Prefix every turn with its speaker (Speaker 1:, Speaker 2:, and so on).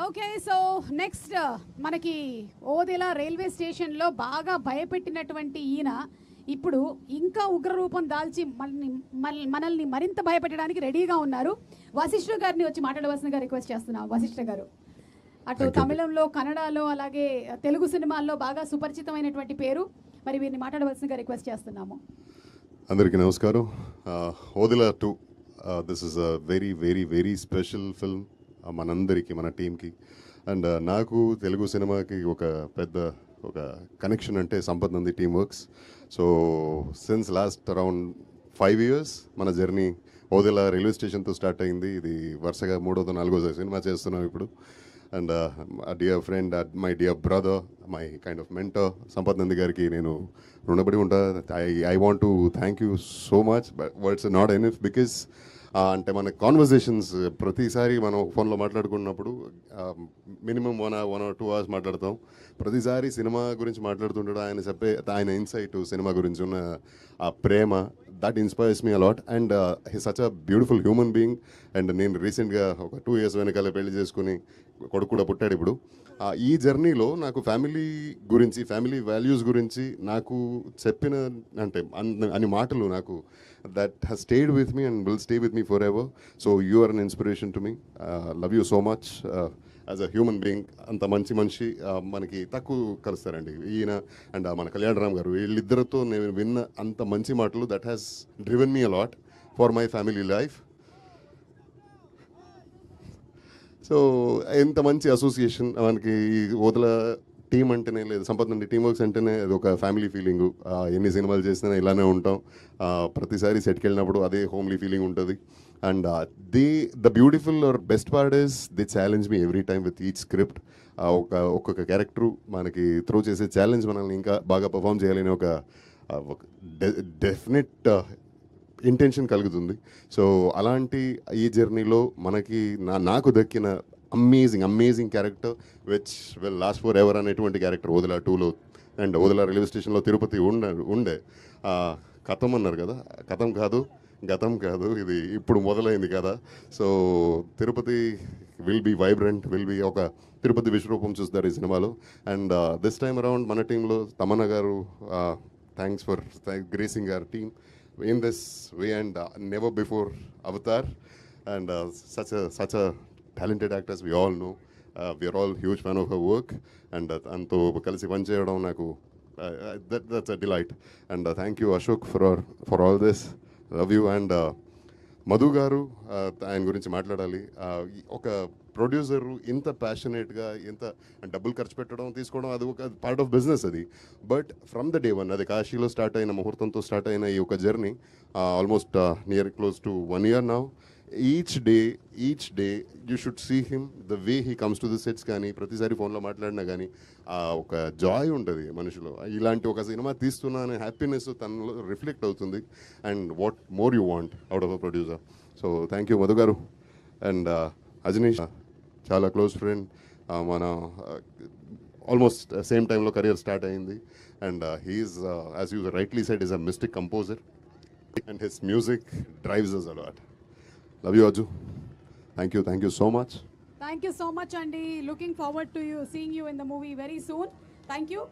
Speaker 1: Okay. So next మనకి Odela railway స్టేషన్‌లో బాగా భయపెట్టినటువంటి ఈయన ఇప్పుడు ఇంకా ఉగ్ర రూపం దాల్చి మనల్ని మరింత భయపెట్టడానికి రెడీగా ఉన్నారు. వశిష్ఠ గారిని వచ్చి మాట్లాడవలసిందిగా రిక్వెస్ట్ చేస్తున్నాం. వశిష్ఠ గారు అటు తమిళంలో, కన్నడలో అలాగే తెలుగు సినిమాల్లో బాగా సుపరిచితమైనటువంటి పేరు. మరి వీరిని మాట్లాడవలసిందిగా రిక్వెస్ట్ చేస్తున్నాము.
Speaker 2: అందరికీ నమస్కారం. Odela 2 this is a very very very special film మనందరికీ, మన టీంకి. అండ్ నాకు తెలుగు సినిమాకి ఒక కనెక్షన్ అంటే Sampath Nandi team works. So since last around 5 years మన జర్నీ ఓదెల రైల్వే స్టేషన్తో స్టార్ట్ అయింది. ఇది వరుసగా 3వ 4వ సినిమా చేస్తున్నాం ఇప్పుడు. And dear friend, my dear brother, my kind of mentor Sampath Nandi గారికి నేను రుణపడి ఉంటా. I want to thank you so much. But words not enough because అంటే మన కాన్వర్జేషన్స్ ప్రతిసారి మనం ఫోన్లో మాట్లాడుకున్నప్పుడు మినిమం 1 or 2 hours మాట్లాడతాం. ప్రతిసారి సినిమా గురించి మాట్లాడుతుంటాడు. ఆయన ఇన్సైట్ సినిమా గురించి ఉన్న ఆ ప్రేమ that inspires me a lot. And he such a beautiful human being. And నేను రీసెంట్గా ఒక 2 years వెనకాల పెళ్లి చేసుకుని కొడుకు కూడా పుట్టాడు ఇప్పుడు. ఈ జర్నీలో నాకు ఫ్యామిలీ గురించి, ఫ్యామిలీ వాల్యూస్ గురించి నాకు చెప్పిన అంటే అన్ని మాటలు నాకు that has stayed with me and will stay with me forever. So you are an inspiration to me. Love you so much as a human being. అంత మంచి మనిషి మనకి తక్కువ కలుస్తారండి ఈయన అండ్ మన కళ్యాణ్ రామ్ గారు. వీళ్ళిద్దరితో నేను విన్న అంత మంచి మాటలు that has driven me a lot for my family life. So ఎంత మంచి అసోసియేషన్ మనకి ఈ ఓదెల టీం అంటేనే, లేదు సంపత్ నంది టీమ్ వర్క్స్ అంటేనే అది ఒక ఫ్యామిలీ ఫీలింగు. ఎన్ని సినిమాలు చేసినా ఇలానే ఉంటాం. ప్రతిసారి సెట్కి వెళ్ళినప్పుడు అదే హోమ్లీ ఫీలింగ్ ఉంటుంది. And the beautiful or best part is they challenge me every time with each script. ఒక్కొక్క క్యారెక్టరు మనకి త్రూ చేసే ఛాలెంజ్ మనల్ని ఇంకా బాగా పర్ఫామ్ చేయాలని ఒక డెఫినెట్ ఇంటెన్షన్ కలుగుతుంది. సో అలాంటి ఈ జర్నీలో మనకి నాకు దక్కిన amazing character which will last for ever అనేటువంటి క్యారెక్టర్ ఓదెల 2లో. అండ్ ఓదెల రైల్వే స్టేషన్లో తిరుపతి ఉండే కథం అన్నారు కదా, కథం కాదు, గతం కాదు, ఇది ఇప్పుడు మొదలైంది కదా. So Tirupati will be vibrant, will be ఒక తిరుపతి విశ్వరూపం చూస్తారు ఈ సినిమాలో. అండ్ దిస్ టైమ్ అరౌండ్ మన టీంలో తమన్నా గారు, thanks for gracing our team in this way and never before Avatar. And such a talented actress, we all know. We are all huge fan of her work. And anto kalisi pan cheyadam naku that's a delight. And thank you Ashok for all this. Love you. And Madhu గారు, ఆయన గురించి మాట్లాడాలి. ఒక producer ఇంత ప్యాషనేట్గా, ఇంత డబ్బులు ఖర్చు పెట్టడం, తీసుకోవడం, అది ఒక పార్ట్ ఆఫ్ బిజినెస్ అది. But from the day one, అది కాశీలో స్టార్ట్ అయిన, ముహూర్తంతో స్టార్ట్ అయిన ఈ ఒక journey almost near close to 1 year now. Each day you should see him the way he comes to the sets. కానీ ప్రతిసారి ఫోన్లో మాట్లాడినా కానీ ఒక జాయ్ ఉంటుంది మనిషిలో. ఇలాంటి ఒక సినిమా తీస్తున్నా అనే హ్యాపీనెస్ తనలో రిఫ్లెక్ట్ అవుతుంది. And what more you want out of a producer. So thank you Madhu garu. And Ajaneesh చాలా క్లోజ్ ఫ్రెండ్, మన ఆల్మోస్ట్ సేమ్ టైంలో కెరియర్ స్టార్ట్ అయింది. And he is as you rightly said is a mystic composer and his music drives us a lot. Love you, Aju. Thank you so much.
Speaker 1: Thank you so much, Andy. Looking forward to seeing you in the movie very soon. Thank you.